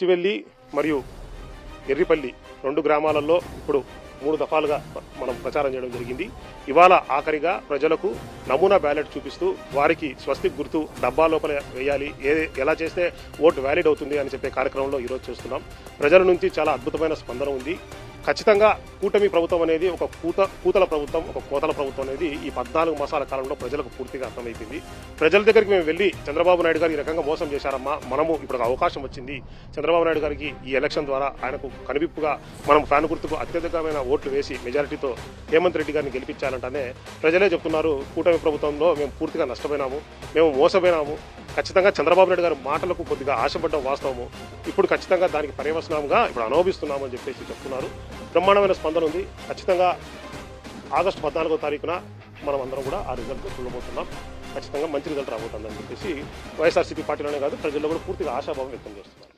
పచ్చివెల్లి మరియు ఎర్రిపల్లి 2 గ్రామాలలో ఇప్పుడు 3 దఫాలుగా మనం ప్రచారం చేయడం జరిగింది. ఇవాళ ఆఖరిగా ప్రజలకు నమూనా బ్యాలెట్ చూపిస్తూ వారికి స్వస్తిక్ గుర్తు డబ్బా లోపల వేయాలి, ఎలా చేస్తే ఓటు వ్యాలిడ్ అవుతుంది అని చెప్పే కార్యక్రమంలో ఈరోజు చేస్తున్నాం. ప్రజల నుంచి చాలా అద్భుతమైన స్పందన ఉంది. ఖచ్చితంగా కూటమి ప్రభుత్వం అనేది ఒక కూతల ప్రభుత్వం, ఒక కోతల ప్రభుత్వం అనేది ఈ 14 మాసాల కాలంలో ప్రజలకు పూర్తిగా అర్థమైపోయింది. ప్రజల దగ్గరికి మేము వెళ్ళి చంద్రబాబు నాయుడు గారు ఈ రకంగా మోసం చేశారమ్మా, మనము ఇప్పుడు ఒక అవకాశం వచ్చింది, చంద్రబాబు నాయుడు గారికి ఈ ఎలక్షన్ ద్వారా ఆయనకు కనువిప్పుగా మనం ఫ్యాన్ గుర్తుకు అత్యధికమైన ఓట్లు వేసి మెజారిటీతో హేమంత్ రెడ్డి గారిని గెలిపించాలంటేనే ప్రజలే చెప్తున్నారు కూటమి ప్రభుత్వంలో మేము పూర్తిగా నష్టపోయినాము, మేము మోసపోయినాము. ఖచ్చితంగా చంద్రబాబు నాయుడు గారి మాటలకు కొద్దిగా ఆశపడ్డం వాస్తవము. ఇప్పుడు ఖచ్చితంగా దానికి పర్యవసనంగా ఇప్పుడు అనుభవిస్తున్నాము అని చెప్పేసి చెప్తున్నారు. బ్రహ్మాండమైన స్పందన ఉంది. ఖచ్చితంగా ఆగస్టు 14వ తారీఖున మనం అందరం కూడా ఆ రిజల్ట్ చూడబోతున్నాం. ఖచ్చితంగా మంచి రిజల్ట్ రాబోతుందని చెప్పేసి వైఎస్ఆర్సీపీ పార్టీలోనే కాదు ప్రజల్లో కూడా పూర్తిగా ఆశాభావం వ్యక్తం చేస్తున్నారు.